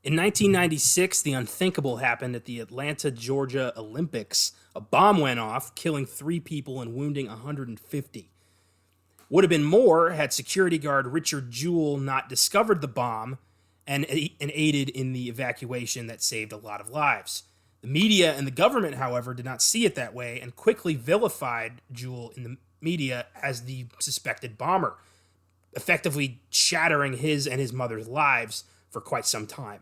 In 1996, the unthinkable happened at the Atlanta, Georgia Olympics. A bomb went off, killing 3 people and wounding 150. Would have been more had security guard Richard Jewell not discovered the bomb and aided in the evacuation that saved a lot of lives. The media and the government, however, did not see it that way and quickly vilified Jewell in the media as the suspected bomber, effectively shattering his and his mother's lives for quite some time.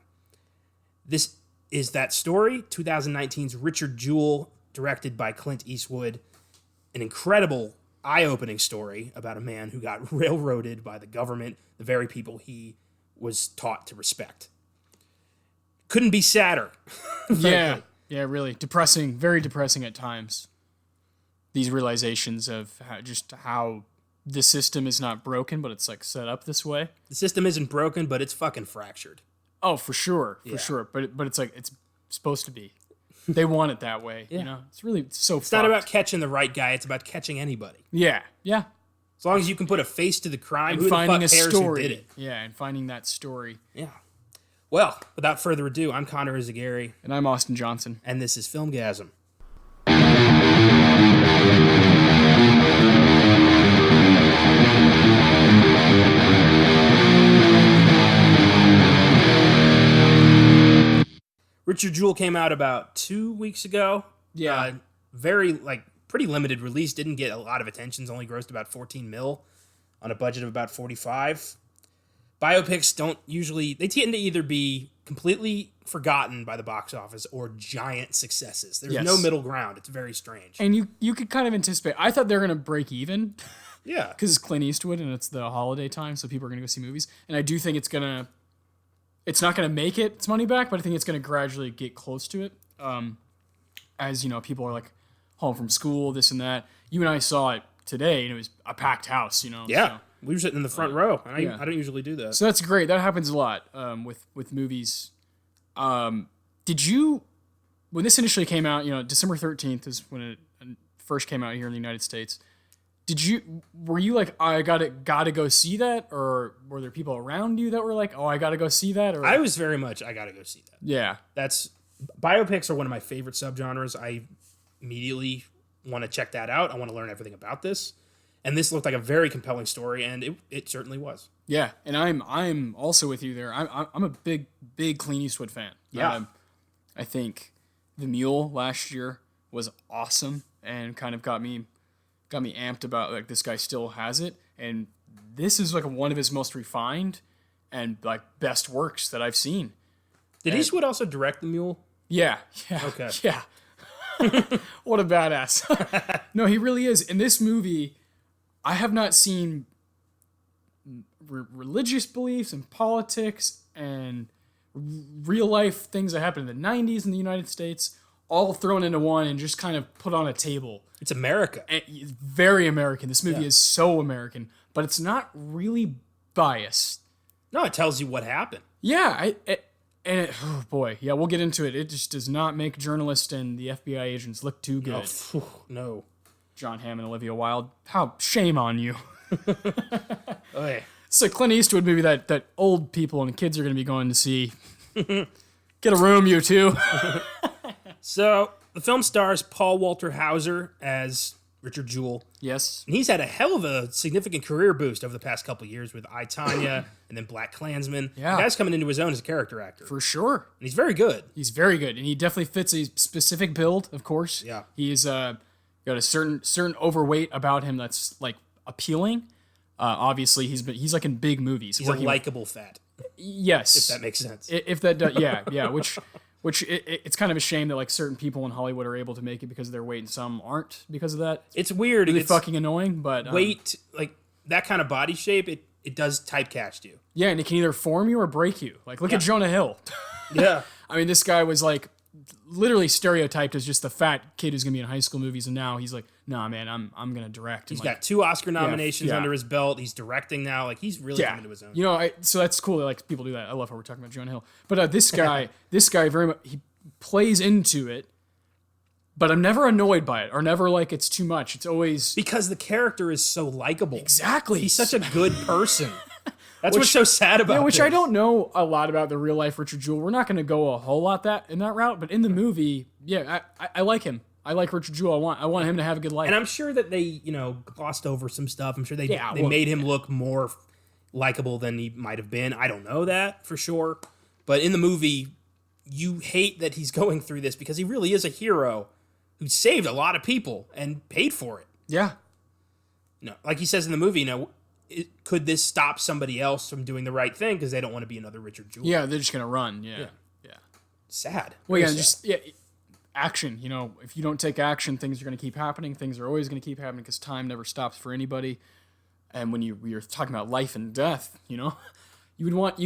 This is that story, 2019's Richard Jewell, directed by Clint Eastwood. An incredible, eye-opening story about a man who got railroaded by the government, the very people he was taught to respect. Couldn't be sadder. Yeah, really. Depressing, very depressing at times. These realizations of how the system is not broken, but it's like set up this way. The system isn't broken, but it's fucking fractured. Oh, for sure. But it's like it's supposed to be. They want it that way. You know, it's really so. It's not about catching the right guy. It's about catching anybody. Yeah. As long as you can put a face to the crime, And who finding the fuck a cares story. who did it? Yeah, and finding that story. Yeah. Well, without further ado, I'm Connor Eyzaguirre. And I'm Austin Johnson. And this is Filmgazm. Richard Jewell came out about 2 weeks ago. Yeah. Very, pretty limited release. Didn't get a lot of attention. Only grossed about 14 mil on a budget of about 45. Biopics they tend to either be completely forgotten by the box office or giant successes. There's no middle ground. It's very strange. And you could kind of anticipate. I thought they were going to break even. Yeah. Because it's Clint Eastwood and it's the holiday time, so people are going to go see movies. And I do think it's not going to make its money back, but I think it's going to gradually get close to it. As, people are like home from school, this and that. You and I saw it today, and it was a packed house, Yeah. So. We were sitting in the front row, and I don't usually do that. So that's great. That happens a lot with movies. Did you, when this initially came out, December 13th is when it first came out here in the United States. Were you like, I gotta go see that? Or were there people around you that were like, oh, I gotta go see that? Or I was very much, I gotta go see that. Yeah. Biopics are one of my favorite subgenres. I immediately want to check that out. I want to learn everything about this. And this looked like a very compelling story, and it certainly was. Yeah, and I'm also with you there. I'm a big Clint Eastwood fan. Yeah. I think The Mule last year was awesome and kind of got me amped about like this guy still has it, and this is like one of his most refined and like best works that I've seen. Did Eastwood also direct The Mule? Yeah. Okay. Yeah. What a badass. No, he really is. In this movie, I have not seen religious beliefs and politics and real life things that happened in the 90s in the United States all thrown into one and just kind of put on a table. It's America. And it's very American. This movie is so American, but it's not really biased. No, it tells you what happened. Yeah, oh boy, yeah, we'll get into it. It just does not make journalists and the FBI agents look too good. No. John Hamm and Olivia Wilde, shame on you. Okay. It's a Clint Eastwood movie that old people and kids are going to be going to see. Get a room, you two. So, the film stars Paul Walter Hauser as Richard Jewell. Yes. And he's had a hell of a significant career boost over the past couple of years with I, Tonya and then Black Klansman. Yeah. The guy's coming into his own as a character actor. For sure. And he's very good. He's very good. And he definitely fits a specific build, of course. Yeah. He's got a certain overweight about him that's like appealing. Obviously, he's like in big movies. He's a likable fat. Yes. If that makes sense. If that does, yeah. Which it's kind of a shame that like certain people in Hollywood are able to make it because of their weight and some aren't because of that. It's weird. Really it's fucking annoying, but weight, like that kind of body shape, it does typecast you. Yeah, and it can either form you or break you. Like look at Jonah Hill. Yeah. I mean, this guy was like literally stereotyped as just the fat kid who's gonna be in high school movies, and now he's like, nah, man, I'm gonna direct. He's got 2 Oscar nominations yeah. under his belt. He's directing now. Like he's really coming to his own. You know, so that's cool. Like people do that. I love how we're talking about Jonah Hill. But this guy very much he plays into it. But I'm never annoyed by it, or never like it's too much. It's always because the character is so likable. Exactly. He's such a good person. That's what's so sad about which this. I don't know a lot about the real life Richard Jewell. We're not going to go a whole lot in that route, but in the movie, yeah, I like him. I like Richard Jewell. I want him to have a good life. And I'm sure that they, glossed over some stuff. I'm sure they made him look more likable than he might have been. I don't know that for sure. But in the movie, you hate that he's going through this because he really is a hero who saved a lot of people and paid for it. Yeah. Like he says in the movie, could this stop somebody else from doing the right thing because they don't want to be another Richard Jewell? Yeah, they're just going to run. Yeah. Sad. Well, yeah, sad. Action. If you don't take action, things are going to keep happening. Things are always going to keep happening because time never stops for anybody. And when you're talking about life and death, you'd want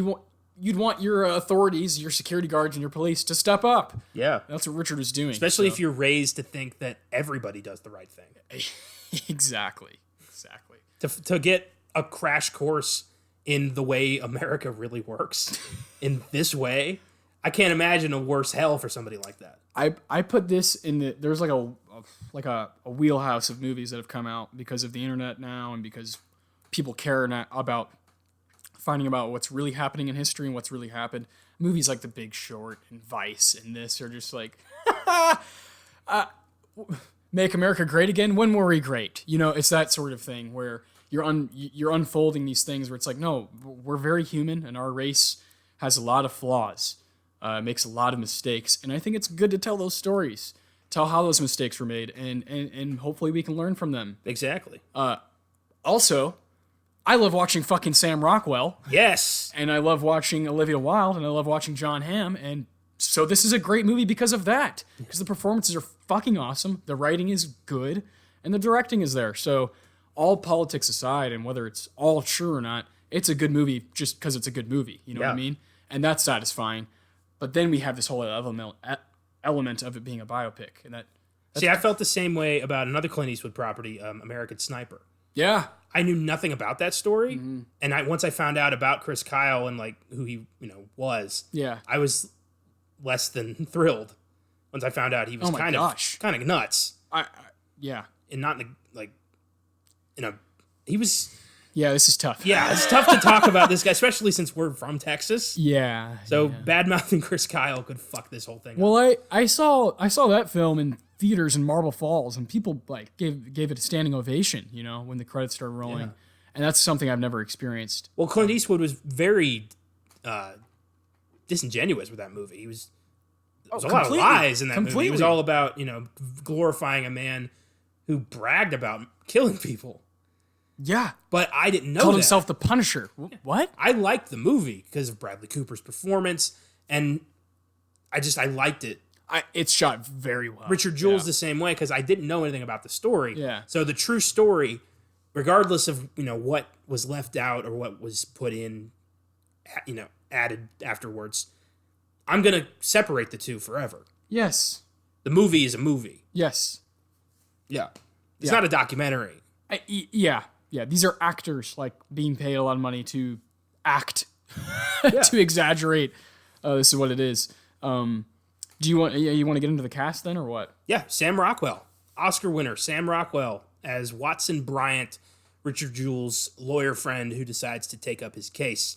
your authorities, your security guards, and your police to step up. Yeah, that's what Richard was doing. Especially if you're raised to think that everybody does the right thing. Exactly. To get a crash course in the way America really works in this way, I can't imagine a worse hell for somebody like that. I put this in there's like a wheelhouse of movies that have come out because of the internet now and because people care about finding about what's really happening in history and what's really happened. Movies like The Big Short and Vice and this are just like, make America great again. When were we great? It's that sort of thing where you're unfolding these things where it's like, no, we're very human and our race has a lot of flaws, makes a lot of mistakes. And I think it's good to tell those stories, tell how those mistakes were made, and hopefully we can learn from them. Exactly. Also, I love watching fucking Sam Rockwell. Yes. And I love watching Olivia Wilde, and I love watching John Hamm, and so this is a great movie because of that. Because the performances are fucking awesome, the writing is good, and the directing is there. So all politics aside, and whether it's all true or not, it's a good movie just because it's a good movie. You know what I mean? And that's satisfying. But then we have this whole element of it being a biopic. And I felt the same way about another Clint Eastwood property, American Sniper. Yeah. I knew nothing about that story, and once I found out about Chris Kyle and like who he was, I was less than thrilled once I found out he was kind of nuts. And not he was. Yeah, this is tough. Yeah, it's tough to talk about this guy, especially since we're from Texas. Yeah. So bad-mouthing Chris Kyle could fuck this whole thing up. Well, I saw that film in theaters in Marble Falls, and people like gave it a standing ovation, when the credits started rolling. And that's something I've never experienced. Well, Clint Eastwood was very disingenuous with that movie. There was a lot of lies in that movie. It was all about, glorifying a man who bragged about killing people. Yeah. But I didn't know Called himself the Punisher. What? I liked the movie because of Bradley Cooper's performance, and I liked it. It's shot very well. Richard Jewell's the same way because I didn't know anything about the story. Yeah. So the true story, regardless of what was left out or what was put in, added afterwards, I'm gonna separate the two forever. Yes. The movie is a movie. Yes. Yeah. It's not a documentary. Yeah. These are actors like being paid a lot of money to act, to exaggerate. This is what it is. Do you want to get into the cast then, or what? Yeah, Sam Rockwell, Oscar winner Sam Rockwell as Watson Bryant, Richard Jewell's lawyer friend who decides to take up his case.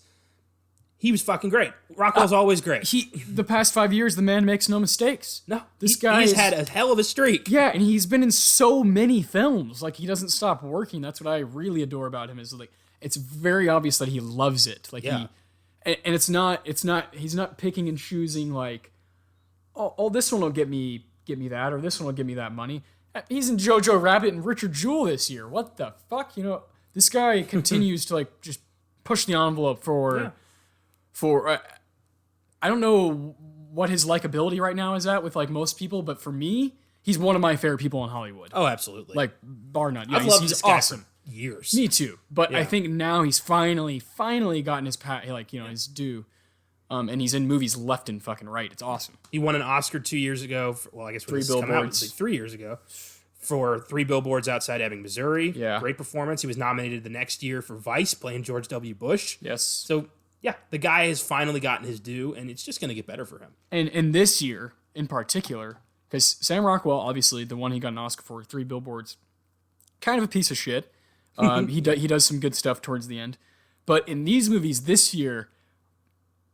He was fucking great. Rockwell's always great. The past 5 years, the man makes no mistakes. No, this guy has had a hell of a streak. Yeah, and he's been in so many films. Like, he doesn't stop working. That's what I really adore about him. Is like, it's very obvious that he loves it. Like and it's not. He's not picking and choosing. Like, oh, this one will get me that, or this one will give me that money. He's in Jojo Rabbit and Richard Jewell this year. What the fuck? This guy continues to like just push the envelope for. I don't know what his likability right now is at with like most people, but for me, he's one of my favorite people in Hollywood. Oh, absolutely. Like bar none. Yeah, I've loved he's this guy awesome. for years. Me too. But I think now he's finally gotten his his due. And he's in movies left and fucking right. It's awesome. He won an Oscar 2 years ago. I guess when 3 this come out, Billboards. like 3 years ago, for 3 Billboards Outside Ebbing, Missouri. Yeah. Great performance. He was nominated the next year for Vice, playing George W. Bush. Yes. So, yeah, the guy has finally gotten his due, and it's just going to get better for him. And this year, in particular, because Sam Rockwell, obviously, the one he got an Oscar for, 3 Billboards, kind of a piece of shit. He does some good stuff towards the end. But in these movies this year,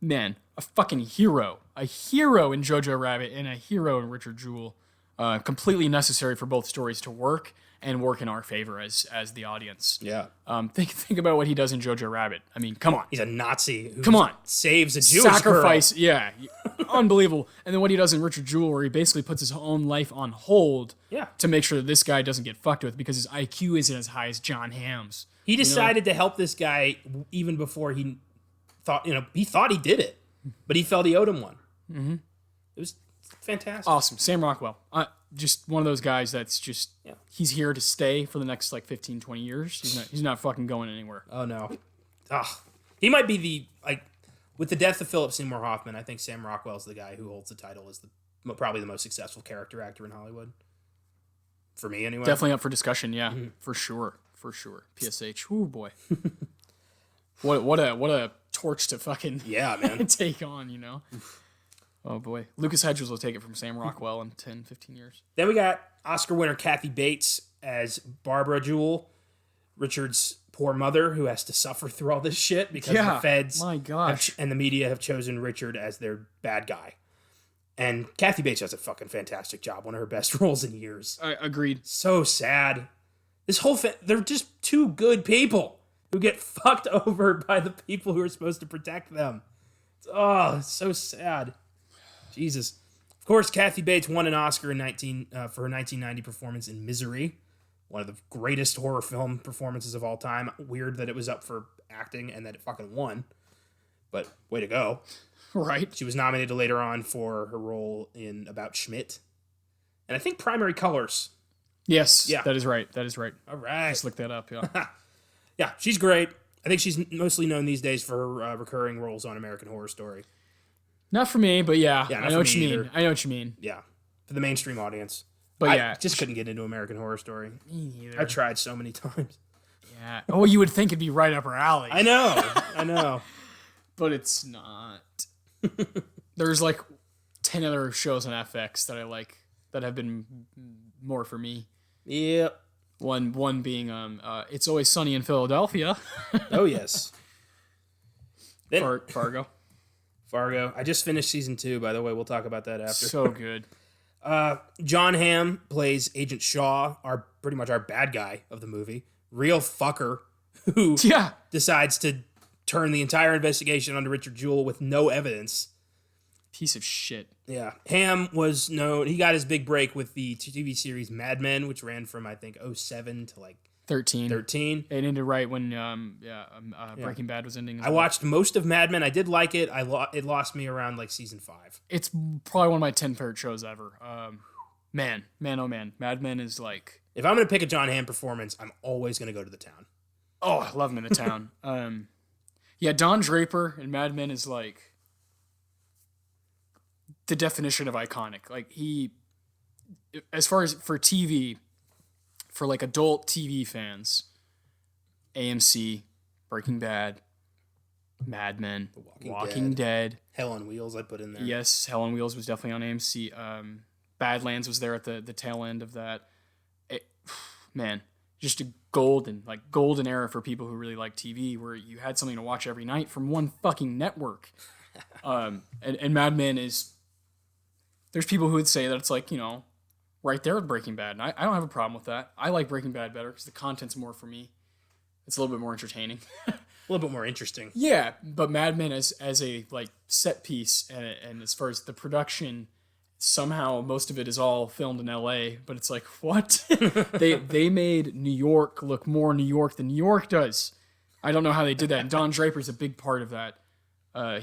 man, a fucking hero. A hero in Jojo Rabbit and a hero in Richard Jewell. Completely necessary for both stories to work and work in our favor as the audience. Yeah. Think about what he does in Jojo Rabbit. I mean, come on. He's a Nazi who Come on. saves a Jewish Sacrifice, girl. yeah. Unbelievable. And then what he does in Richard Jewell, where he basically puts his own life on hold to make sure that this guy doesn't get fucked with because his IQ isn't as high as John Hamm's. He decided to help this guy even before he thought, he thought he did it, but he felt he owed him one. Mm-hmm. It was fantastic. Awesome. Sam Rockwell. Just one of those guys that's just, he's here to stay for the next 15, 20 years. He's not fucking going anywhere. Oh, no. He might be with the death of Philip Seymour Hoffman, I think Sam Rockwell's the guy who holds the title as probably the most successful character actor in Hollywood. For me, anyway. Definitely up for discussion, yeah. Mm-hmm. For sure. PSH. Ooh, boy. What a torch to fucking man. take on, Oh, boy. Lucas Hedges will take it from Sam Rockwell in 10, 15 years. Then we got Oscar winner Kathy Bates as Barbara Jewell, Richard's poor mother who has to suffer through all this shit because the feds and the media have chosen Richard as their bad guy. And Kathy Bates does a fucking fantastic job. One of her best roles in years. Agreed. So sad. This whole they're just two good people who get fucked over by the people who are supposed to protect them. It's so sad. Jesus. Of course, Kathy Bates won an Oscar for her 1990 performance in Misery, one of the greatest horror film performances of all time. Weird that it was up for acting and that it fucking won, but way to go. Right. She was nominated later on for her role in About Schmidt, and I think Primary Colors. Yes, that is right. All right. Just look that up, yeah. Yeah, she's great. I think she's mostly known these days for her recurring roles on American Horror Story. Not for me, but I know what you either. mean. I know what you mean. Yeah, for the mainstream audience. But I just couldn't get into American Horror Story. Me neither. I tried so many times. Yeah. Oh, you would think it'd be right up her alley. I know. But it's not. There's 10 other shows on FX that I like that have been more for me. Yep. One being It's Always Sunny in Philadelphia. Oh yes. Fargo. I just finished season 2, by the way. We'll talk about that after. So good. John Hamm plays Agent Shaw, pretty much our bad guy of the movie. Real fucker who decides to turn the entire investigation onto Richard Jewell with no evidence. Piece of shit. Yeah. Hamm was known, he got his big break with the TV series Mad Men, which ran from, I think, 2007 to 13. It ended right when Breaking Bad was ending. I watched most of Mad Men. I did like it. It lost me around season 5. It's probably one of my 10 favorite shows ever. Man, oh man. Mad Men is if I'm going to pick a John Hamm performance, I'm always going to go to The Town. Oh, I love him in The Town. Don Draper in Mad Men is the definition of iconic. He, as far as for TV, for adult TV fans, AMC, Breaking Bad, Mad Men, Walking Dead. Hell on Wheels I put in there. Yes, Hell on Wheels was definitely on AMC. Badlands was there at the tail end of that. Man, just a golden era for people who really like TV, where you had something to watch every night from one fucking network. And Mad Men is, there's people who would say that it's right there with Breaking Bad. And I don't have a problem with that. I like Breaking Bad better because the content's more for me. It's a little bit more entertaining. A little bit more interesting. Yeah, but Mad Men as a set piece and as far as the production, somehow most of it is all filmed in LA, but it's what? they made New York look more New York than New York does. I don't know how they did that. And Don Draper's a big part of that.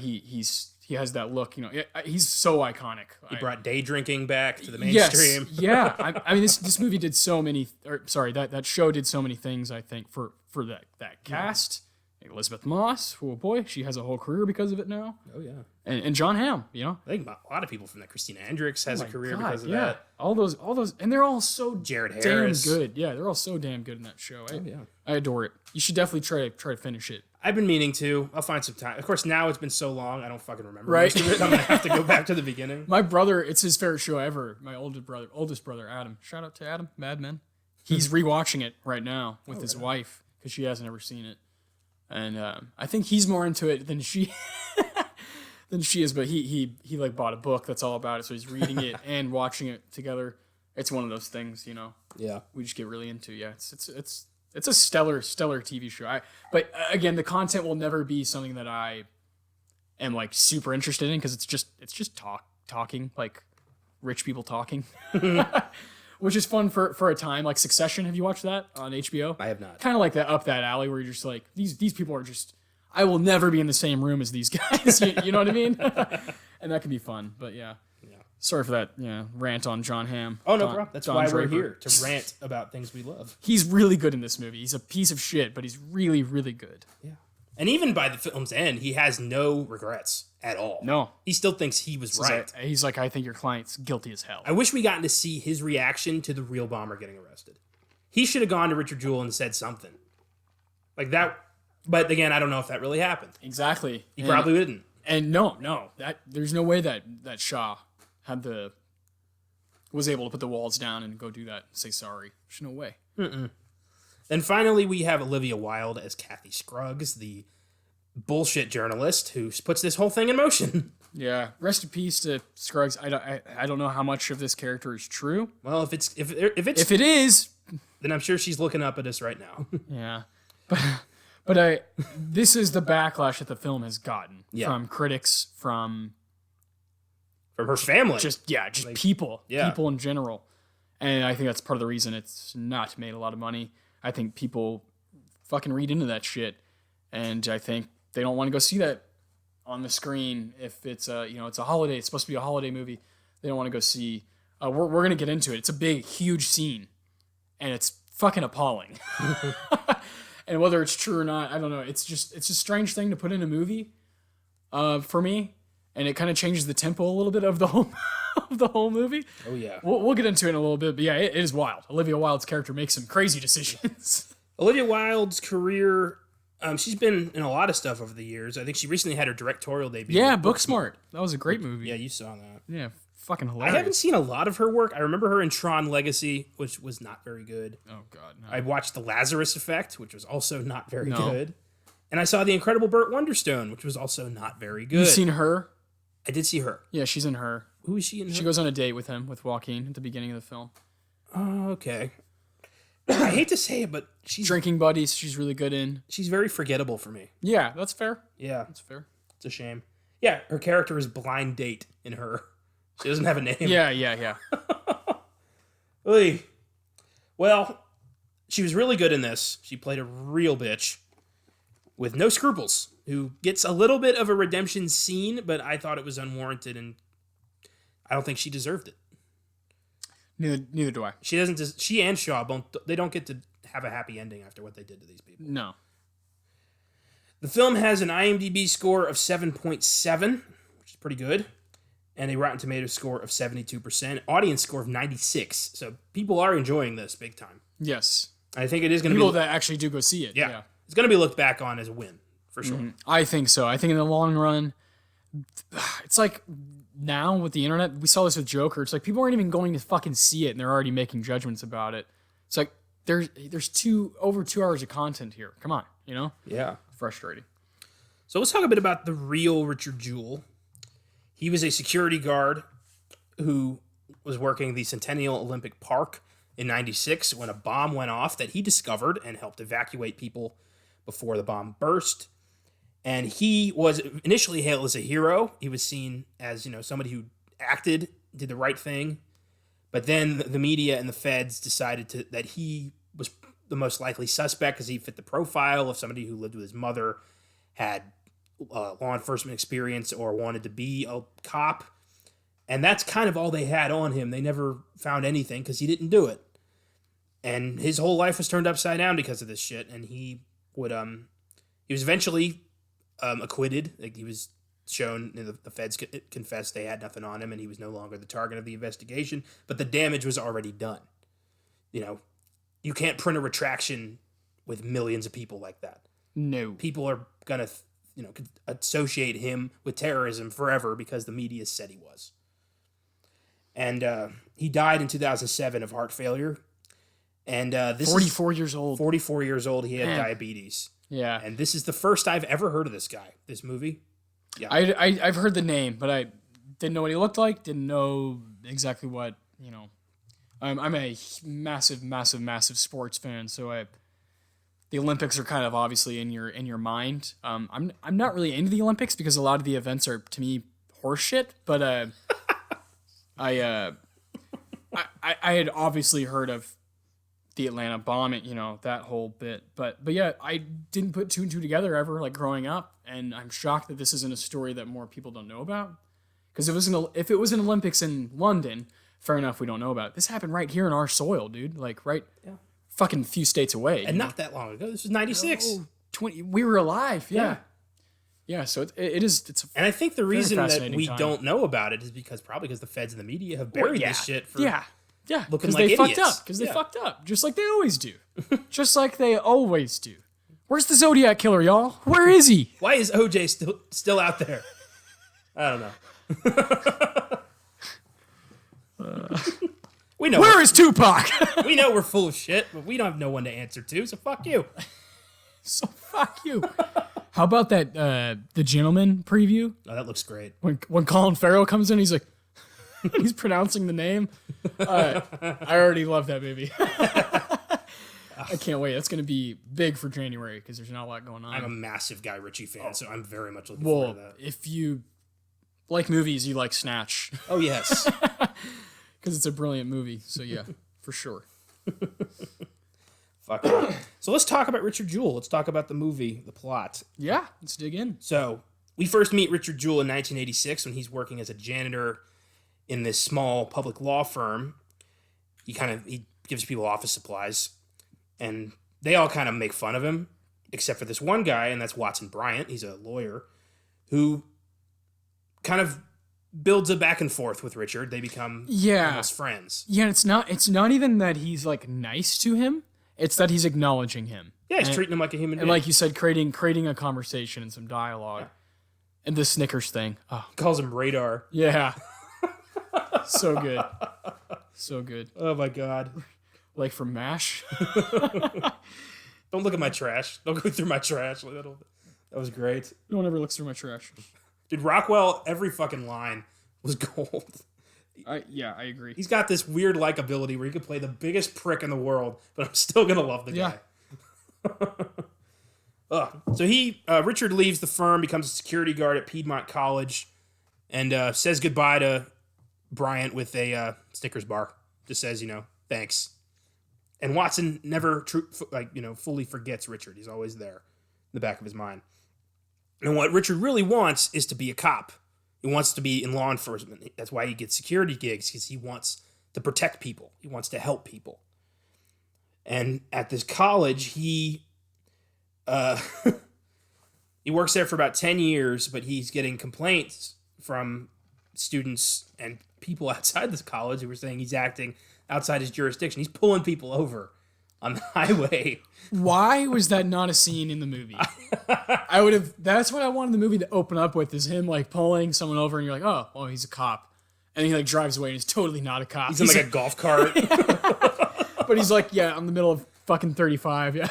He has that look, he's so iconic. He brought day drinking back to the mainstream. Yes, yeah. I mean, this movie did so many, that show did so many things, I think, for that cast. Elizabeth Moss, oh boy, she has a whole career because of it now. Oh yeah. And John Hamm, I think a lot of people from that. Christina Hendricks has a career because of that. All those, and they're all so Jared Harris. Damn good. Yeah, they're all so damn good in that show. I adore it. You should definitely try to finish it. I've been meaning to. I'll find some time. Of course, now it's been so long, I don't fucking remember right? most of it. I'm gonna have to go back to the beginning. My brother, it's his favorite show ever. My oldest brother, Adam. Shout out to Adam, Mad Men. He's rewatching it right now with his wife because she hasn't ever seen it. And I think he's more into it than she than she is. But he like bought a book that's all about it, so he's reading it and watching it together. It's one of those things, you know. Yeah. We just get really into. Yeah, it's a stellar TV show. But again, the content will never be something that I am like super interested in because it's just talking, like rich people talking. Which is fun for a time. Like Succession, have you watched that on HBO? I have not. Kind of like that up that alley where you're just like, these people are just, I will never be in the same room as these guys. You know what I mean? And that can be fun. But yeah. Sorry for that rant on John Hamm. Oh, no problem. That's why Draper. we're here, to rant about things we love. He's really good in this movie. He's a piece of shit, but he's really, really good. Yeah. And even by the film's end, he has no regrets at all. No. He still thinks he was right. He's like, I think your client's guilty as hell. I wish we gotten to see his reaction to the real bomber getting arrested. He should have gone to Richard Jewell and said something. Like that. But again, I don't know if that really happened. Exactly. He probably didn't. And no. There's no way that Shaw was able to put the walls down and go do that and say sorry. There's no way. Then finally, we have Olivia Wilde as Kathy Scruggs, the bullshit journalist who puts this whole thing in motion. Yeah. Rest in peace to Scruggs. I don't know how much of this character is true. Well, if it is, then I'm sure she's looking up at us right now. Yeah. But this is the backlash that the film has gotten from critics, from her family. Just like, people in general. And I think that's part of the reason it's not made a lot of money. I think people fucking read into that shit. And I think they don't want to go see that on the screen if it's it's a holiday. It's supposed to be a holiday movie. They don't want to go see. We're going to get into it. It's a big, huge scene. And it's fucking appalling. And whether it's true or not, I don't know. It's a strange thing to put in a movie for me. And it kind of changes the tempo a little bit of the whole movie. Oh yeah, we'll get into it in a little bit, but yeah, it is wild. Olivia Wilde's character makes some crazy decisions. Olivia Wilde's career, she's been in a lot of stuff over the years. I think she recently had her directorial debut. Yeah, Booksmart. That was a great movie. Yeah, you saw that. Yeah, fucking hilarious. I haven't seen a lot of her work. I remember her in Tron Legacy, which was not very good. Oh God, no. I watched The Lazarus Effect, which was also not very good. And I saw The Incredible Burt Wonderstone, which was also not very good. You seen Her? I did see Her. Yeah, she's in Her. Who is she in Her? She goes on a date with him, with Joaquin, at the beginning of the film. Oh, okay. I hate to say it, but she's... Drinking Buddies, she's really good in. She's very forgettable for me. Yeah, that's fair. Yeah. That's fair. It's a shame. Yeah, her character is Blind Date in Her. She doesn't have a name. Yeah. Oy. Well, she was really good in this. She played a real bitch with no scruples, who gets a little bit of a redemption scene, but I thought it was unwarranted, and I don't think she deserved it. Neither do I. She and Shaw they don't get to have a happy ending after what they did to these people. No. The film has an IMDb score of 7.7, which is pretty good, and a Rotten Tomatoes score of 72%, audience score of 96. So people are enjoying this big time. Yes. I think it is going to be people that actually do go see it. Yeah. It's going to be looked back on as a win, for sure. Mm-hmm. I think so. I think in the long run, it's like now with the internet, we saw this with Joker. It's like people aren't even going to fucking see it, and they're already making judgments about it. It's like there's over 2 hours of content here. Come on, you know? Yeah. Frustrating. So let's talk a bit about the real Richard Jewell. He was a security guard who was working the Centennial Olympic Park in 96 when a bomb went off that he discovered and helped evacuate people before the bomb burst. And he was initially hailed as a hero. He was seen as, somebody who acted, did the right thing. But then the media and the feds decided that he was the most likely suspect because he fit the profile of somebody who lived with his mother, had law enforcement experience, or wanted to be a cop. And that's kind of all they had on him. They never found anything because he didn't do it. And his whole life was turned upside down because of this shit. And he was eventually acquitted. Like, he was shown, the feds confessed they had nothing on him, and he was no longer the target of the investigation. But the damage was already done. You can't print a retraction with millions of people like that. No. People are gonna, associate him with terrorism forever because the media said he was. And he died in 2007 of heart failure. And this 44 years old. 44 years old. He had diabetes. Yeah. And this is the first I've ever heard of this guy, this movie. Yeah. I've heard the name, but I didn't know what he looked like, didn't know exactly what, I'm a massive sports fan, so the Olympics are kind of obviously in your mind. I'm not really into the Olympics because a lot of the events are, to me, horseshit, but I had obviously heard of the Atlanta bombing, that whole bit. But yeah, I didn't put two and two together ever, like growing up, and I'm shocked that this isn't a story that more people don't know about. Because if it was an Olympics in London, fair enough, we don't know about it. This happened right here in our soil, dude. Like fucking few states away. And not that long ago. This was 96. 20. We were alive. Yeah. Yeah, so it's and I think the reason that we time. don't know about it is because the feds and the media have buried this shit for looking like they idiots. fucked up. Because they fucked up, just like they always do. Just like they always do. Where's the Zodiac killer, y'all? Where is he? Why is OJ still out there? I don't know. We know. Where is Tupac? We know we're full of shit, but we don't have no one to answer to. So fuck you. So fuck you. How about that The Gentleman preview? Oh, that looks great. When Colin Farrell comes in, he's like, he's pronouncing the name. I already love that movie. I can't wait. That's going to be big for January because there's not a lot going on. I'm a massive Guy Ritchie fan, so I'm very much looking forward to that. If you like movies, you like Snatch. Oh, yes. Because it's a brilliant movie. So yeah, for sure. Fuck it. So let's talk about Richard Jewell. Let's talk about the movie, the plot. Yeah, let's dig in. So we first meet Richard Jewell in 1986 when he's working as a janitor in this small public law firm. He gives people office supplies, and they all kind of make fun of him, except for this one guy, and that's Watson Bryant. He's a lawyer who kind of builds a back and forth with Richard. They become almost friends. Yeah, it's not even that he's like nice to him. It's that he's acknowledging him. Yeah, he's treating him like a human being. And like you said, creating a conversation and some dialogue. Yeah. And the Snickers thing. Oh. Calls him Radar. Yeah. So good. So good. Oh my God. Like from MASH. Don't look at my trash. Don't go through my trash. That was great. No one ever looks through my trash. Dude, Rockwell, every fucking line was gold. I agree. He's got this weird likability where he could play the biggest prick in the world, but I'm still gonna love the guy. So Richard leaves the firm, becomes a security guard at Piedmont College, and says goodbye to Bryant with a Snickers bar. Just says, thanks. And Watson never fully forgets Richard. He's always there in the back of his mind. And what Richard really wants is to be a cop. He wants to be in law enforcement. That's why he gets security gigs, because he wants to protect people. He wants to help people. And at this college, he works there for about 10 years, but he's getting complaints from students and people outside this college who were saying he's acting outside his jurisdiction. He's pulling people over on the highway. Why was that not a scene in the movie? That's what I wanted the movie to open up with, is him like pulling someone over and you're like, oh, he's a cop. And he like drives away and he's totally not a cop. He's in like a golf cart. But he's like, I'm in the middle of fucking 35. Yeah.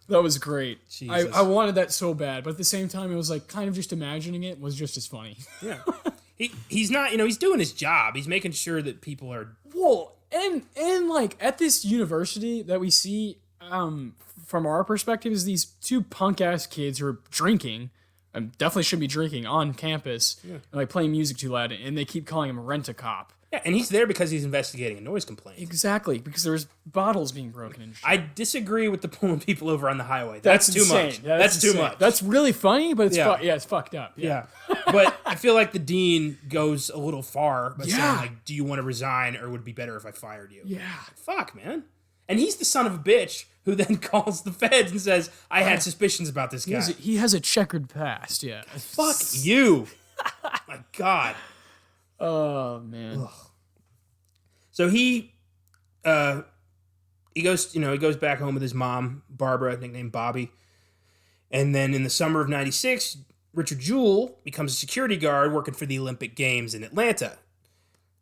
That was great. I wanted that so bad. But at the same time, it was like kind of just imagining it was just as funny. Yeah. He's not, he's doing his job. He's making sure that people are... Well, and like at this university that we see from our perspective is these two punk ass kids who are drinking and definitely should be drinking on campus and like playing music too loud, and they keep calling him Rent-A-Cop. Yeah, and he's there because he's investigating a noise complaint. Exactly, because there's bottles being broken and shit. I disagree with the pulling people over on the highway. That's too insane. much. That's too much. That's really funny, but it's it's fucked up. Yeah. But I feel like the dean goes a little far by saying, like, do you want to resign, or would it be better if I fired you? Yeah. Fuck, man. And he's the son of a bitch who then calls the feds and says, I had suspicions about this guy. He has a checkered past, yeah. Fuck you. My God. Oh, man. Ugh. So he goes back home with his mom, Barbara, nicknamed Bobby. And then in the summer of 96, Richard Jewell becomes a security guard working for the Olympic Games in Atlanta.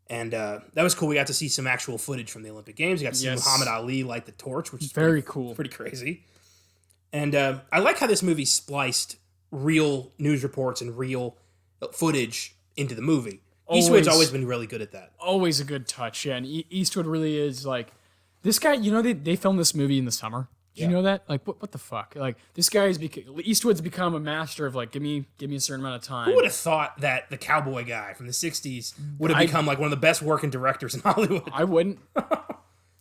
And that was cool. We got to see some actual footage from the Olympic Games. We got to see Muhammad Ali light the torch, which is very cool. Pretty crazy. And I like how this movie spliced real news reports and real footage into the movie. Eastwood's always been really good at that. Always a good touch, yeah. And Eastwood really is like this guy. You know, they filmed this movie in the summer. Did you know that? Like, what the fuck? Like, this guy is Eastwood's become a master of like, give me a certain amount of time. Who would have thought that the cowboy guy from the $60s would have become like one of the best working directors in Hollywood? I wouldn't.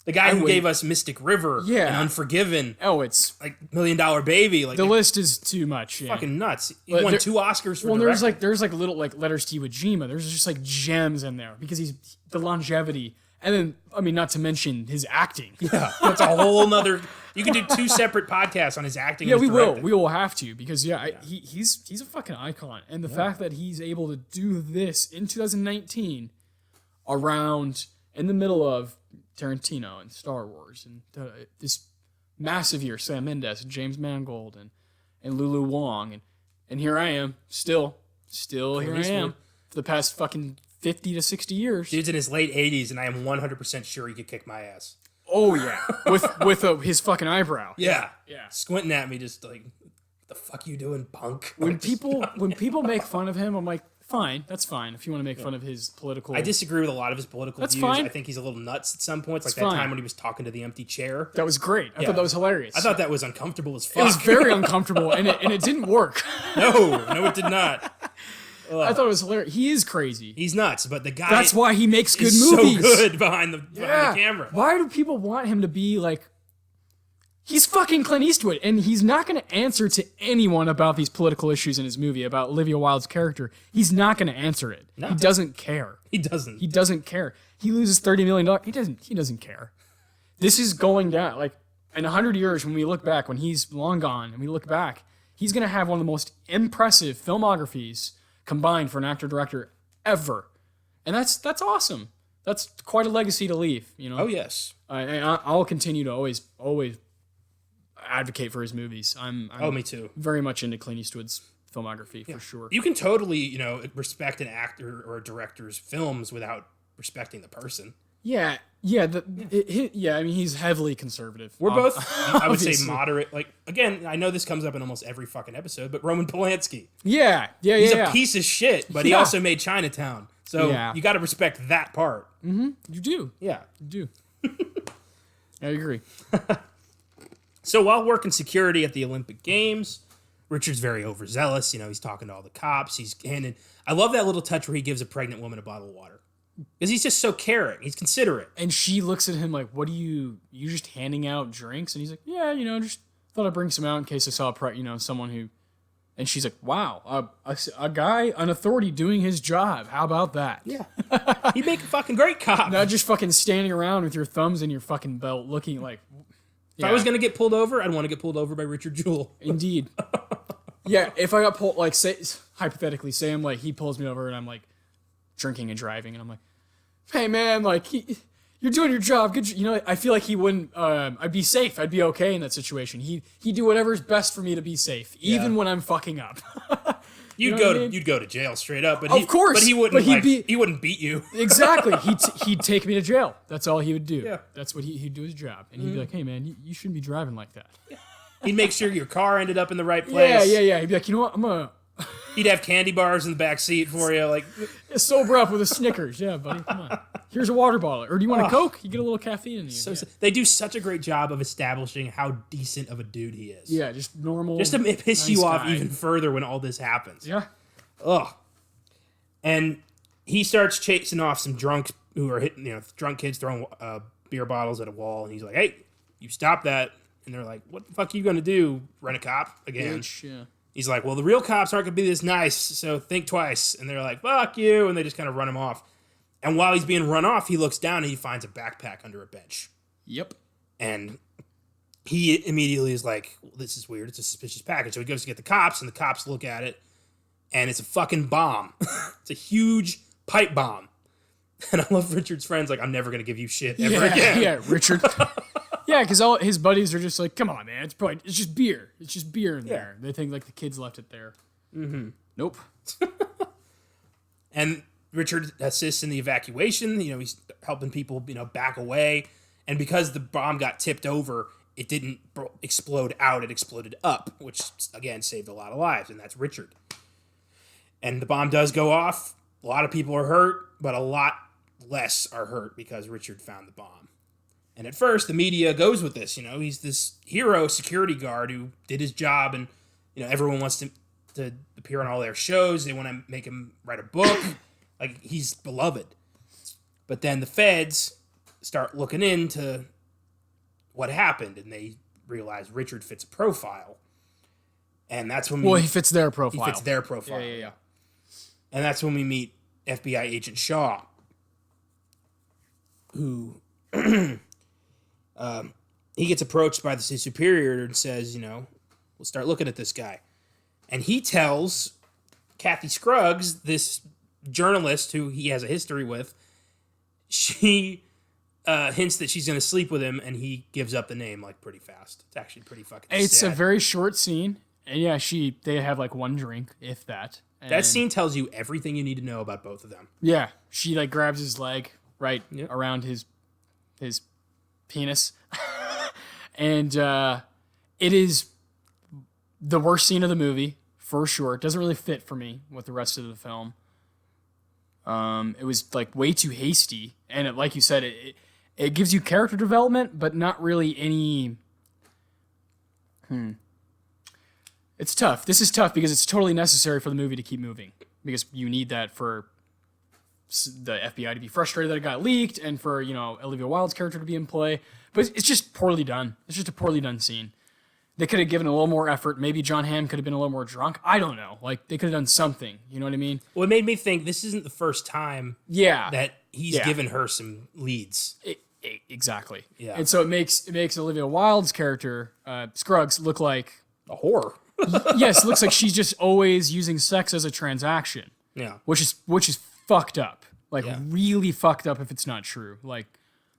The guy who gave us Mystic River and Unforgiven. Oh, it's like $1 Million Baby. Like the list is too much. Yeah. Fucking nuts. He won 2 Oscars for directing. There's like little like letters to Iwo Jima. There's just like gems in there because he's the longevity. And then, I mean, not to mention his acting. Yeah, that's a whole nother. You can do 2 separate podcasts on his acting. Yeah, and his we directing. will. We will have to because he's a fucking icon, and the fact that he's able to do this in 2019, around in the middle of Tarantino and Star Wars and this massive year, Sam Mendes and James Mangold and Lulu Wang, and here I am, still here I am for the past fucking 50 to 60 years. Dude's in his late 80s, and I am 100% sure he could kick my ass. Oh yeah, with his fucking eyebrow. Yeah, squinting at me, just like, what the fuck you doing, punk? When people make fun of him, I'm like, fine, that's fine. If you want to make fun of his political, I disagree with a lot of his political views. Fine. I think he's a little nuts at some points, like That's that fine. time when he was talking to the empty chair. That was great. I thought that was hilarious. I thought that was uncomfortable as fuck. It was very uncomfortable, and it didn't work. No, it did not. I thought it was hilarious. He is crazy. He's nuts, but the guy. That's why he makes good is movies. So good behind the camera. Why do people want him to be like? He's fucking Clint Eastwood, and he's not going to answer to anyone about these political issues in his movie, about Olivia Wilde's character. He's not going to answer it. No. He doesn't care. He doesn't. He doesn't care. He loses $30 million. He doesn't care. This is going down. Like, in 100 years, when we look back, when he's long gone, and we look back, he's going to have one of the most impressive filmographies combined for an actor-director ever. And that's awesome. That's quite a legacy to leave, you know? Oh, yes. I'll continue to always advocate for his movies. I'm me too. Very much into Clint Eastwood's filmography for sure. You can totally, respect an actor or a director's films without respecting the person. Yeah. I mean, he's heavily conservative. We're both, I would say, moderate. Like, again, I know this comes up in almost every fucking episode, but Roman Polanski. Yeah. He's a piece of shit, but he also made Chinatown. So you got to respect that part. Mm-hmm. You do. Yeah. You do. I agree. So while working security at the Olympic Games, Richard's very overzealous. He's talking to all the cops. I love that little touch where he gives a pregnant woman a bottle of water. Because he's just so caring. He's considerate. And she looks at him like, what are you just handing out drinks? And he's like, yeah, just thought I'd bring some out in case I saw someone who... And she's like, wow, a guy, an authority doing his job. How about that? Yeah. He'd make a fucking great cop. Not just fucking standing around with your thumbs in your fucking belt looking like... If I was going to get pulled over, I'd want to get pulled over by Richard Jewell. Indeed. Yeah, if I got pulled, like, say, hypothetically, say I'm like, he pulls me over and I'm like drinking and driving and I'm like, hey man, like, you're doing your job. Good. I feel like he wouldn't, I'd be safe. I'd be okay in that situation. He'd do whatever's best for me to be safe, even when I'm fucking up. You'd go to jail straight up, but of course, but he wouldn't. He wouldn't beat you. Exactly. He'd take me to jail. That's all he would do. Yeah. That's what he'd do his job, and he'd be like, "Hey man, you shouldn't be driving like that." He'd make sure your car ended up in the right place. Yeah. He'd be like, you know what, I'm gonna. He'd have candy bars in the back seat for you, like sober up with a Snickers. Yeah, buddy, come on. Here's a water bottle, or do you want a Coke? You get a little caffeine in you. They do such a great job of establishing how decent of a dude he is. Yeah, just normal. Just to piss nice you off guy. even further when all this happens. Yeah. Ugh. And he starts chasing off some drunks who are hitting, drunk kids throwing beer bottles at a wall, and he's like, "Hey, you stop that!" And they're like, "What the fuck are you gonna do? Rent a cop again?" Bitch, yeah. He's like, "Well, the real cops aren't gonna be this nice, so think twice." And they're like, "Fuck you!" And they just kind of run him off. And while he's being run off, he looks down and he finds a backpack under a bench. Yep. And he immediately is like, well, "This is weird. It's a suspicious package." So he goes to get the cops, and the cops look at it, and it's a fucking bomb. It's a huge pipe bomb. And I love Richard's friends like, "I'm never going to give you shit ever again." Yeah, Richard. Yeah, because all his buddies are just like, "Come on, man. It's just beer. It's just beer in there." They think like the kids left it there. Mm-hmm. Nope. And Richard assists in the evacuation. He's helping people, back away. And because the bomb got tipped over, it didn't explode out, it exploded up, which, again, saved a lot of lives, and that's Richard. And the bomb does go off. A lot of people are hurt, but a lot less are hurt because Richard found the bomb. And at first, the media goes with this. He's this hero security guard who did his job, and everyone wants to appear on all their shows. They want to make him write a book. Like, he's beloved. But then the feds start looking into what happened, and they realize Richard fits a profile. And that's when he fits their profile. He fits their profile. Yeah. And that's when we meet FBI agent Shaw, who he gets approached by the superior and says, we'll start looking at this guy. And he tells Kathy Scruggs, this journalist who he has a history with, she hints that she's going to sleep with him, and he gives up the name like pretty fast. It's actually pretty fucking It's sad. a very short scene. And yeah, they have like one drink, if that. And that scene tells you everything you need to know about both of them. Yeah, she like grabs his leg around his penis, and it is the worst scene of the movie for sure. It doesn't really fit for me with the rest of the film. It was like way too hasty, and like you said, it gives you character development, but not really any. It's tough. This is tough because it's totally necessary for the movie to keep moving, because you need that for the FBI to be frustrated that it got leaked, and for Olivia Wilde's character to be in play. But it's just poorly done. It's just a poorly done scene. They could have given a little more effort. Maybe John Hamm could have been a little more drunk. I don't know. Like, they could have done something. You know what I mean? Well, it made me think this isn't the first time that he's given her some leads. Exactly. Yeah. And so it makes Olivia Wilde's character, Scruggs, look like a whore. Yes, it looks like she's just always using sex as a transaction. Yeah. Which is fucked up. Like, really fucked up if it's not true. Like,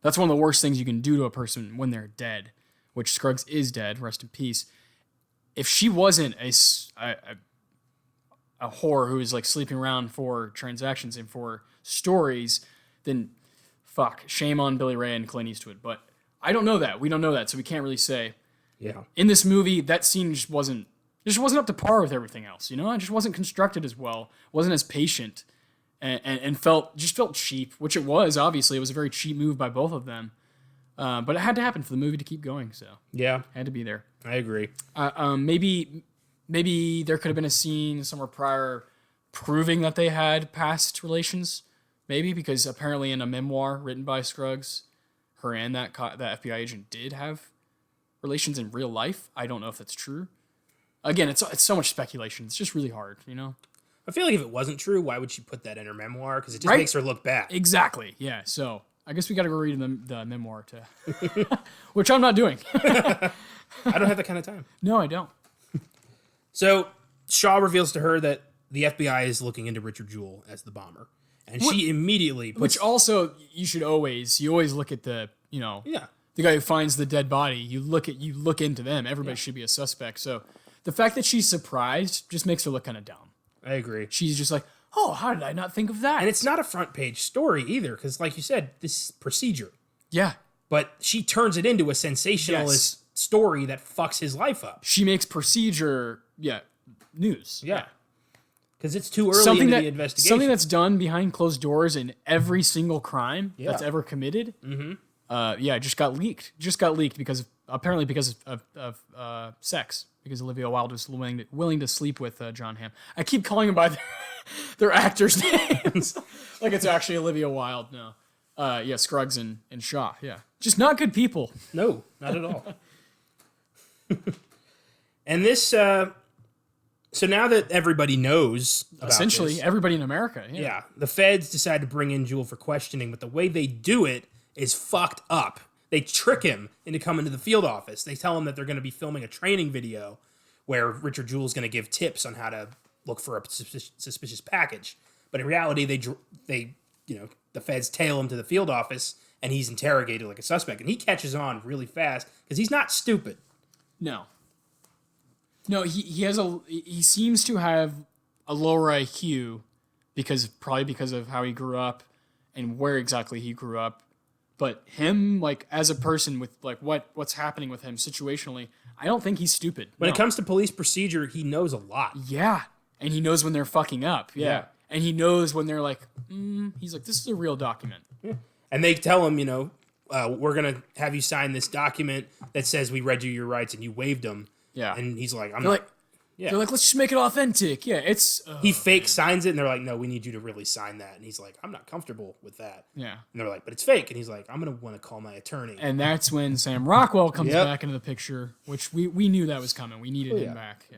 that's one of the worst things you can do to a person when they're dead, which Scruggs is dead, rest in peace. If she wasn't a whore who is like sleeping around for transactions and for stories, then fuck, shame on Billy Ray and Clint Eastwood. But I don't know that. We don't know that, so we can't really say. Yeah. In this movie, that scene just wasn't up to par with everything else. It just wasn't constructed as well, wasn't as patient, and felt cheap, which it was. Obviously, it was a very cheap move by both of them. But it had to happen for the movie to keep going, so yeah, had to be there. I agree. Maybe there could have been a scene somewhere prior proving that they had past relations. Maybe because apparently in a memoir written by Scruggs, her and that FBI agent did have relations in real life. I don't know if that's true. Again, it's so much speculation. It's just really hard, I feel like if it wasn't true, why would she put that in her memoir? Because it just makes her look bad. Exactly. Yeah. So I guess we got to go read the memoir which I'm not doing. I don't have that kind of time. No, I don't. So Shaw reveals to her that the FBI is looking into Richard Jewell as the bomber, and she immediately puts... Which also you always look at the the guy who finds the dead body. You look into them. Everybody should be a suspect. So the fact that she's surprised just makes her look kind of dumb. I agree. She's just like, oh, how did I not think of that? And it's not a front page story either, because like you said, this is procedure. Yeah. But she turns it into a sensationalist story that fucks his life up. She makes procedure, news. Yeah. Because it's too early into the investigation. Something that's done behind closed doors in every single crime that's ever committed. Mm-hmm. Just got leaked. Because of sex. Because Olivia Wilde was willing to sleep with John Hamm. I keep calling them by their actors' names. Like it's actually Olivia Wilde. No. Scruggs and Shaw. Yeah. Just not good people. No, not at all. And this... so now that everybody knows about essentially this, everybody in America. Yeah. The feds decide to bring in Jewell for questioning, but the way they do it is fucked up. They trick him into coming to the field office. They tell him that they're going to be filming a training video where Richard Jewell's going to give tips on how to look for a suspicious package. But in reality, the feds tail him to the field office, and he's interrogated like a suspect. And he catches on really fast because he's not stupid. No, he seems to have a lower IQ because of how he grew up and where exactly he grew up. But him, like, as a person with, like, what's happening with him situationally, I don't think he's stupid. When it comes to police procedure, he knows a lot. Yeah. And he knows when they're fucking up. Yeah. And he knows when they're like, he's like, this is a real document. Yeah. And they tell him, we're going to have you sign this document that says we read you your rights and you waived them. Yeah. And he's like, They're like, let's just make it authentic. Yeah, it's... he fake signs it, and they're like, no, we need you to really sign that. And he's like, I'm not comfortable with that. Yeah. And they're like, but it's fake. And he's like, I'm going to want to call my attorney. And that's when Sam Rockwell comes back into the picture, which we knew that was coming. We needed him back. Yeah.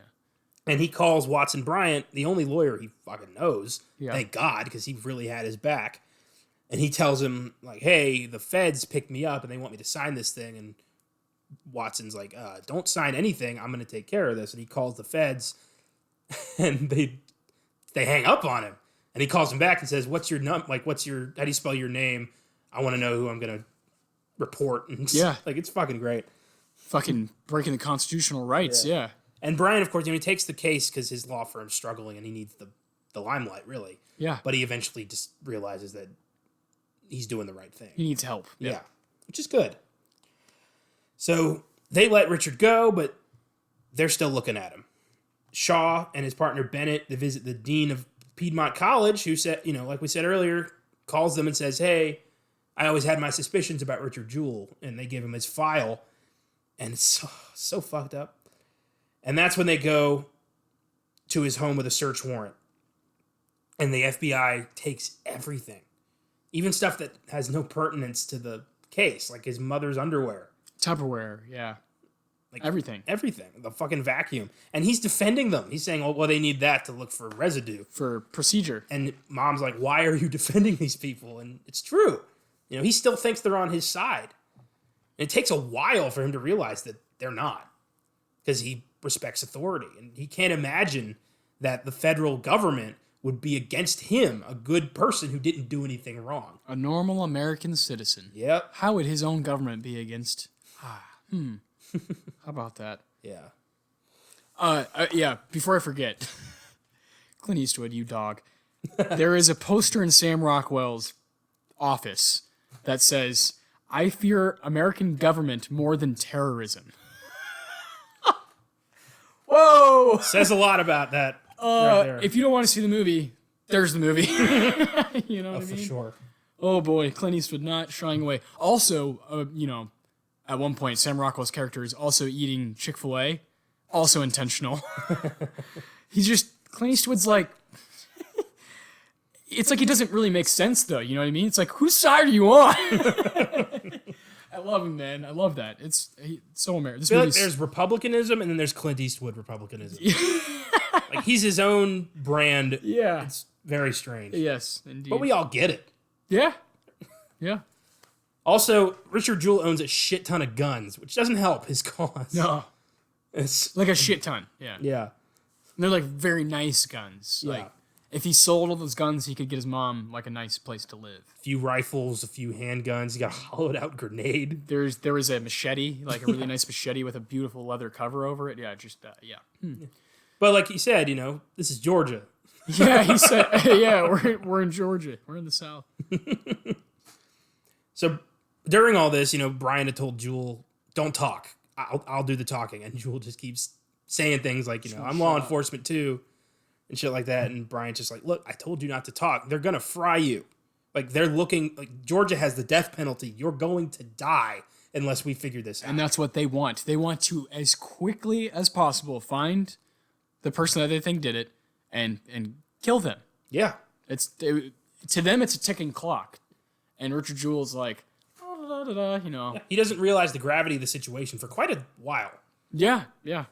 And he calls Watson Bryant, the only lawyer he fucking knows. Yeah. Thank God, because he really had his back. And he tells him, like, hey, the feds picked me up, and they want me to sign this thing. And Watson's like, don't sign anything. I'm going to take care of this. And he calls the feds. And they hang up on him, and he calls him back and says, "What's your how do you spell your name? I want to know who I'm gonna report." And like it's fucking great, fucking breaking the constitutional rights. Yeah. And Brian, of course, he takes the case because his law firm's struggling and he needs the limelight, really. Yeah. But he eventually just realizes that he's doing the right thing. He needs help. Yeah, which is good. So they let Richard go, but they're still looking at him. Shaw and his partner Bennett, they visit the dean of Piedmont College, who said, like we said earlier, calls them and says, hey, I always had my suspicions about Richard Jewell. And they give him his file. And it's so fucked up. And that's when they go to his home with a search warrant. And the FBI takes everything. Even stuff that has no pertinence to the case, like his mother's underwear. Tupperware, yeah. Like everything. The fucking vacuum. And he's defending them. He's saying, well, they need that to look for residue. For procedure. And Mom's like, why are you defending these people? And it's true. He still thinks they're on his side. And it takes a while for him to realize that they're not. Because he respects authority. And he can't imagine that the federal government would be against him, a good person who didn't do anything wrong. A normal American citizen. Yep. How would his own government be against... How about that? Yeah. Yeah, before I forget, Clint Eastwood, you dog. There is a poster in Sam Rockwell's office that says, I fear American government more than terrorism. Whoa! Says a lot about that. Right there. If you don't want to see the movie, there's the movie. You know what I mean? For sure. Oh boy, Clint Eastwood not shying away. Also, at one point, Sam Rockwell's character is also eating Chick-fil-A. Also intentional. Clint Eastwood's like, it's like he doesn't really make sense though, you know what I mean? It's like, whose side are you on? I love him, man. I love that. It's so American. There's republicanism and then there's Clint Eastwood republicanism. Like he's his own brand. Yeah. It's very strange. Yes, indeed. But we all get it. Yeah. Yeah. Also, Richard Jewell owns a shit ton of guns, which doesn't help his cause. No. It's like a shit ton. Yeah. Yeah. And they're like very nice guns. Yeah. Like if he sold all those guns, he could get his mom like a nice place to live. A few rifles, a few handguns. He got a hollowed out grenade. There was a machete, like a really nice machete with a beautiful leather cover over it. Yeah, just But like he said, this is Georgia. Yeah, he said, yeah, we're in Georgia. We're in the South. So during all this, Brian had told Jewell, don't talk. I'll do the talking. And Jewell just keeps saying things like, I'm law enforcement too. And shit like that. And Brian's just like, look, I told you not to talk. They're going to fry you. Like, they're looking, like, Georgia has the death penalty. You're going to die unless we figure this out. And that's what they want. They want to, as quickly as possible, find the person that they think did it and kill them. Yeah. To them, it's a ticking clock. And Richard Jewell's like, Yeah, he doesn't realize the gravity of the situation for quite a while. Yeah, yeah.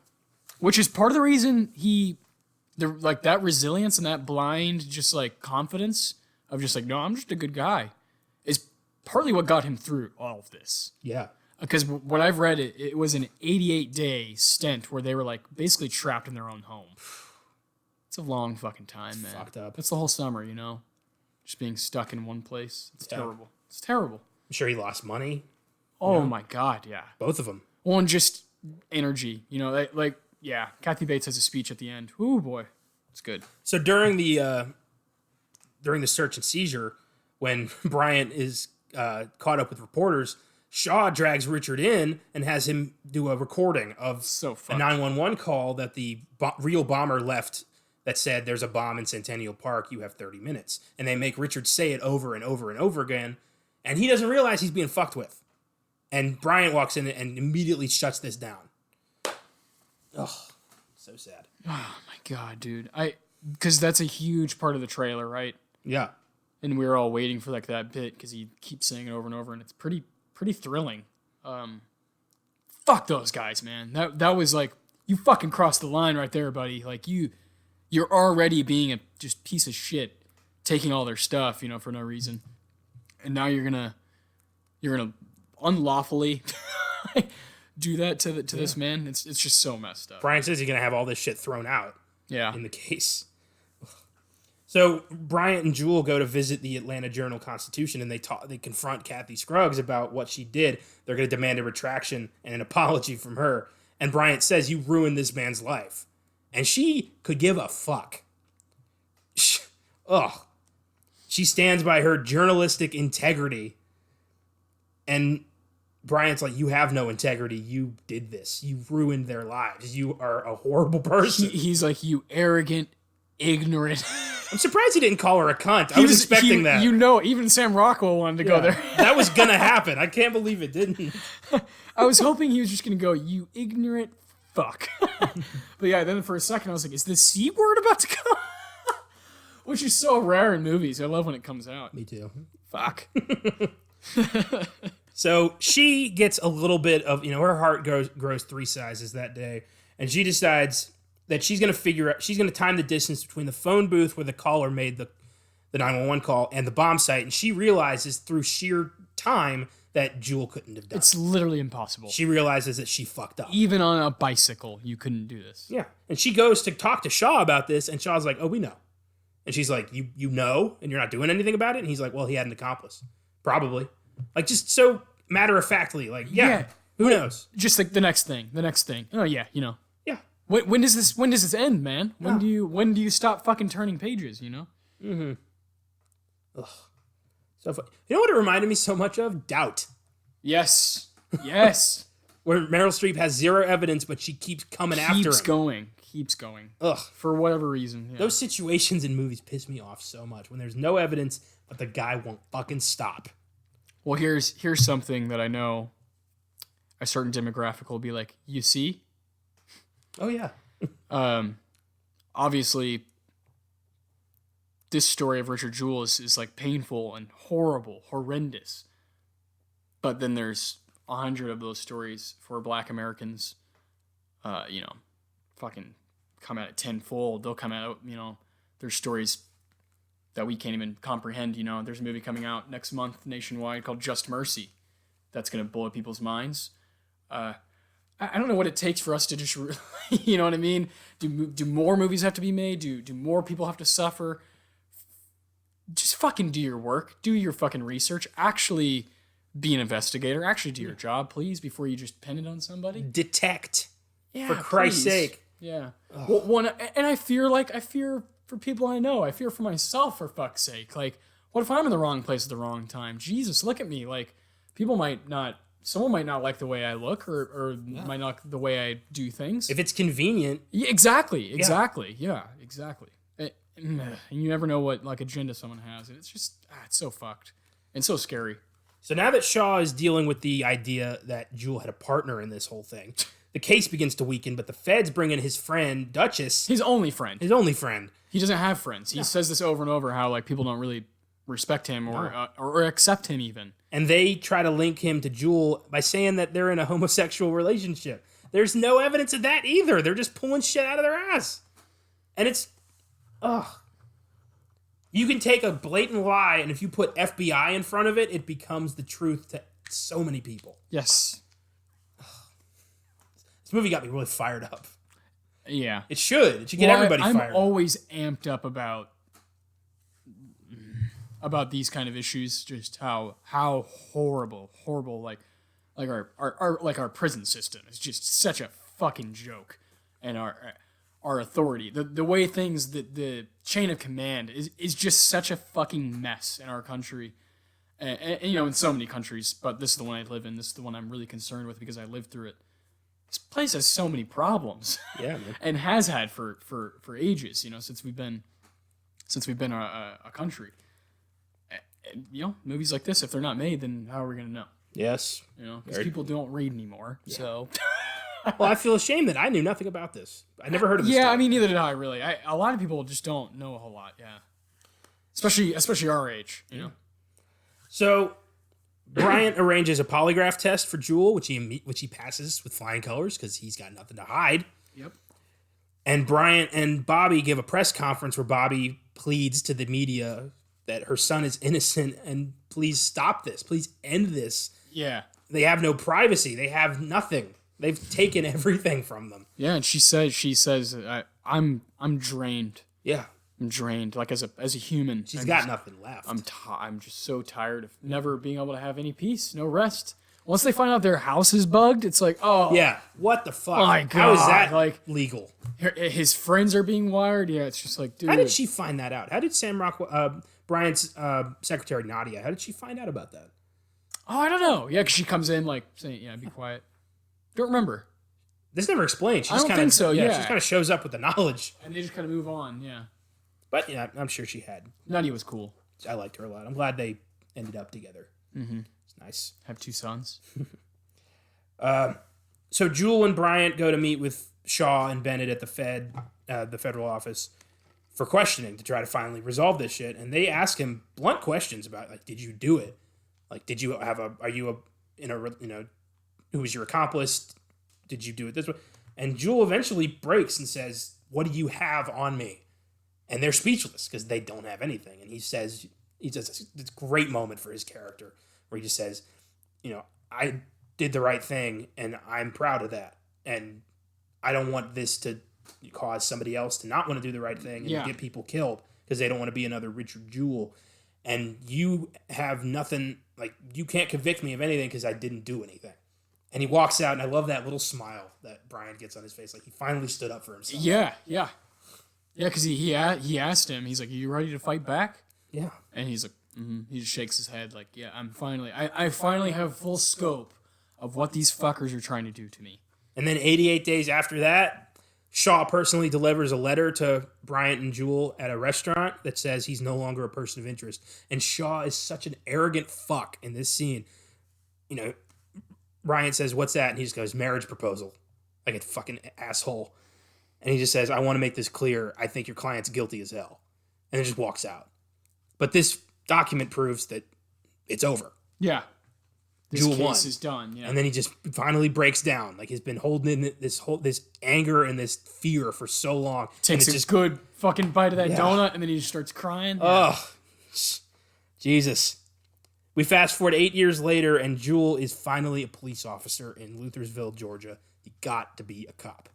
Which is part of the reason that resilience and that blind, just like confidence of just like, no, I'm just a good guy, is partly what got him through all of this. Yeah. Because what I've read, it was an 88-day stint where they were like basically trapped in their own home. It's a long fucking time, man. Fucked up. That's the whole summer, just being stuck in one place. It's terrible. It's terrible. I'm sure he lost money. Oh my God, yeah. Both of them. Well, and just energy, yeah, Kathy Bates has a speech at the end. Ooh, boy. It's good. So during the search and seizure, when Bryant is caught up with reporters, Shaw drags Richard in and has him do a recording of So a fucked. 911 call that the real bomber left that said, "There's a bomb in Centennial Park, you have 30 minutes." And they make Richard say it over and over and over again, and he doesn't realize he's being fucked with. And Bryant walks in and immediately shuts this down. Ugh, so sad. Oh my god, dude. Because that's a huge part of the trailer, right? Yeah. And we were all waiting for like that bit because he keeps saying it over and over, and it's pretty thrilling. Fuck those guys, man. That was like, you fucking crossed the line right there, buddy. Like you're already being a just piece of shit, taking all their stuff, for no reason, and now you're gonna unlawfully do that to this man. It's just so messed up. Bryant says he's going to have all this shit thrown out Yeah. in the case. So Bryant and Jewell go to visit the Atlanta Journal-Constitution, and they confront Kathy Scruggs about what she did. They're going to demand a retraction and an apology from her. And Bryant says, "You ruined this man's life." And she could give a fuck. Ugh. She stands by her journalistic integrity. And Bryant's like, "You have no integrity. You did this. You ruined their lives. You are a horrible person." He's like, "You arrogant, ignorant." I'm surprised he didn't call her a cunt. I was expecting that. Even Sam Rockwell wanted to go there. That was going to happen. I can't believe it didn't. I was hoping he was just going to go, "You ignorant fuck." But yeah, then for a second I was like, is the C word about to come? Which is so rare in movies. I love when it comes out. Me too. Fuck. So she gets a little bit of, her heart grows 3 sizes that day. And she decides that she's going to time the distance between the phone booth where the caller made the 911 call and the bomb site. And she realizes through sheer time that Jewell couldn't have done It's literally impossible. She realizes that she fucked up. Even on a bicycle, you couldn't do this. Yeah. And she goes to talk to Shaw about this, and Shaw's like, "Oh, we know." And she's like, you know, and you're not doing anything about it? And he's like, "Well, he had an accomplice." Probably. Like, just so matter-of-factly, like, yeah. Who knows? Just like the next thing. Oh yeah, Yeah. When does this end, man? When do you stop fucking turning pages, Mm-hmm. Ugh. So you know what it reminded me so much of? Doubt. Yes. Where Meryl Streep has zero evidence, but she keeps coming after him. Keeps going. Ugh. For whatever reason. Yeah. Those situations in movies piss me off so much. When there's no evidence, but the guy won't fucking stop. Well, here's something that I know a certain demographic will be like, "You see?" Oh, yeah. Obviously, this story of Richard Jewell is like painful and horrible, horrendous. But then there's 100 of those stories for Black Americans, fucking come out at tenfold. They'll come out, there's stories that we can't even comprehend. There's a movie coming out next month nationwide called Just Mercy that's going to blow people's minds. I don't know what it takes for us to just, you know what I mean? Do more movies have to be made? Do more people have to suffer? Just fucking do your work. Do your fucking research. Actually be an investigator. Actually do your job, please, before you just pin it on somebody. Detect. Yeah, for Christ's sake. Yeah. Well, and I fear for people I know. I fear for myself, for fuck's sake. Like, what if I'm in the wrong place at the wrong time? Jesus, look at me. Like, someone might not like the way I look or might not like the way I do things. If it's convenient. Yeah, exactly. Yeah, exactly. And you never know what like agenda someone has. And it's just, it's so fucked and so scary. So now that Shaw is dealing with the idea that Jewell had a partner in this whole thing, the case begins to weaken, but the feds bring in his friend, Duchess. His only friend. He doesn't have friends. He says this over and over, how like people don't really respect him or accept him even. And they try to link him to Jewell by saying that they're in a homosexual relationship. There's no evidence of that either. They're just pulling shit out of their ass. And it's, you can take a blatant lie, and if you put FBI in front of it, it becomes the truth to so many people. Yes. This movie got me really fired up. Yeah. It should get everybody fired up. I'm always amped up about these kind of issues, just how horrible like our prison system is just such a fucking joke, and our authority, the way things, the chain of command is just such a fucking mess in our country, And, you know, in so many countries, but this is the one I live in. This is the one I'm really concerned with because I lived through it. This place has so many problems. Yeah, man. And has had for ages, you know, since we've been a country. And, you know, movies like this, if they're not made, then how are we going to know? Yes. You know, because people don't read anymore. Yeah. So, well, I feel ashamed that I knew nothing about this. I never heard of this. Yeah, stuff. I mean, neither did I really. A lot of people just don't know a whole lot. Yeah, especially our age. You know. So, Bryant arranges a polygraph test for Jewell, which he passes with flying colors because he's got nothing to hide. Yep. And Bryant and Bobby give a press conference where Bobby pleads to the media that her son is innocent and please stop this. Please end this. Yeah. They have no privacy. They have nothing. They've taken everything from them. Yeah, and she says I'm drained. Yeah. I'm drained like as a human. She's got nothing left. I'm just so tired of never being able to have any peace, no rest. Once they find out their house is bugged, it's like, oh. Yeah, what the fuck? My God. How is that like legal? His friends are being wired. Yeah, it's just like, dude. How did she find that out? How did Sam Rockwell, Bryant's secretary, Nadia, how did she find out about that? Oh, I don't know. Yeah, because she comes in like saying, yeah, be quiet. Don't remember. This never explained. She I just don't think so, yeah. She just kind of shows up with the knowledge. And they just kind of move on, yeah. But yeah, I'm sure she had. Nadia was cool. I liked her a lot. I'm glad they ended up together. Mm-hmm. It's nice. Have 2 sons. So Jewell and Bryant go to meet with Shaw and Bennett at the federal office for questioning to try to finally resolve this shit. And they ask him blunt questions about, like, did you do it? Like, did you have who was your accomplice? Did you do it this way? And Jewell eventually breaks and says, what do you have on me? And they're speechless because they don't have anything. And he says this great moment for his character where he just says, you know, I did the right thing and I'm proud of that. And I don't want this to cause somebody else to not want to do the right thing and get people killed because they don't want to be another Richard Jewell. And you have nothing, like, you can't convict me of anything because I didn't do anything. And he walks out, and I love that little smile that Brian gets on his face. Like, he finally stood up for himself. Yeah. Yeah, because he asked him, he's like, are you ready to fight back? Yeah. And he's like, mm-hmm. He just shakes his head like, yeah, I finally have full scope of what these fuckers are trying to do to me. And then 88 days after that, Shaw personally delivers a letter to Bryant and Jewell at a restaurant that says he's no longer a person of interest. And Shaw is such an arrogant fuck in this scene. You know, Bryant says, what's that? And he just goes, marriage proposal. Like a fucking asshole. And he just says, I want to make this clear. I think your client's guilty as hell. And then just walks out. But this document proves that it's over. Yeah. This Jewell case won. is done, yeah. And then he just finally breaks down. Like, he's been holding in this anger and this fear for so long. Takes a good fucking bite of that donut, and then he just starts crying. Yeah. Oh, Jesus. We fast forward 8 years later, and Jewell is finally a police officer in Luthersville, Georgia. He got to be a cop.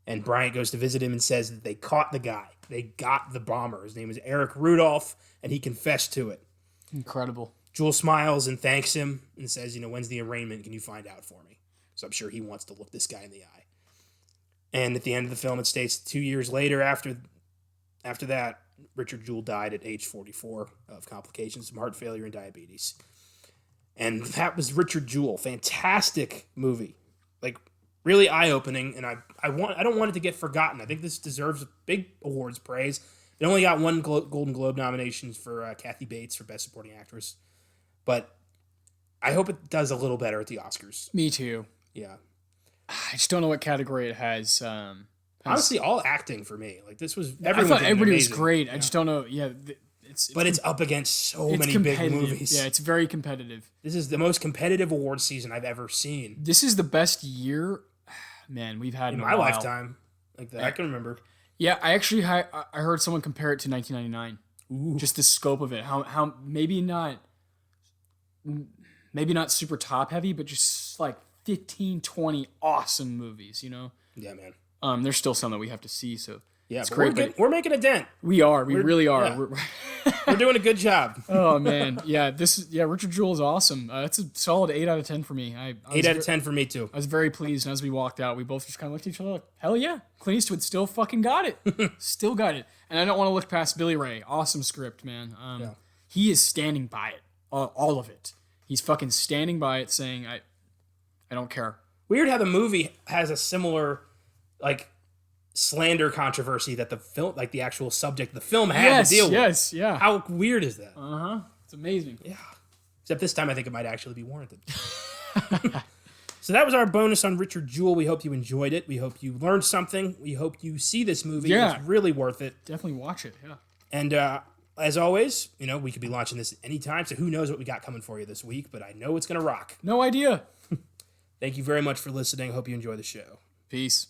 And Bryant goes to visit him and says that they caught the guy. They got the bomber. His name is Eric Rudolph, and he confessed to it. Incredible. Jewell smiles and thanks him and says, you know, when's the arraignment? Can you find out for me? So I'm sure he wants to look this guy in the eye. And at the end of the film, it states 2 years later after that, Richard Jewell died at age 44 of complications from heart failure and diabetes. And that was Richard Jewell. Fantastic movie. Like, really eye-opening, and I don't want it to get forgotten. I think this deserves big awards praise. It only got 1 Golden Globe nominations for Kathy Bates for Best Supporting Actress. But I hope it does a little better at the Oscars. Me too. Yeah. I just don't know what category it has. Honestly, all acting for me. Like, this was I thought everybody was great. Yeah. I just don't know. Yeah, it's up against so many big movies. Yeah, it's very competitive. This is the most competitive award season I've ever seen. This is the best year, man, we've had in my lifetime. Like that, I can remember. Yeah, I heard someone compare it to 1999. Ooh. Just the scope of it. How maybe not super top heavy, but just like 15, 20 awesome movies, you know? Yeah, man. There's still some that we have to see, so yeah, it's great. We're making a dent. We really are. Yeah. We're doing a good job. Oh man, yeah. Richard Jewell is awesome. It's a solid 8 out of 10 for me. 8 out of 10 for me too. I was very pleased, and as we walked out, we both just kind of looked at each other like, hell yeah, Clint Eastwood still fucking got it, still got it. And I don't want to look past Billy Ray. Awesome script, man. He is standing by it. all of it. He's fucking standing by it saying, I don't care. Weird how the movie has a similar, like, slander controversy that the film, like the actual subject of the film had to deal with. Yes, yeah. How weird is that? It's amazing. Yeah. Except this time I think it might actually be warranted. So that was our bonus on Richard Jewell. We hope you enjoyed it. We hope you learned something. We hope you see this movie. Yeah. It's really worth it. Definitely watch it, yeah. And as always, we could be launching this anytime, so who knows what we got coming for you this week, but I know it's going to rock. No idea. Thank you very much for listening. Hope you enjoy the show. Peace.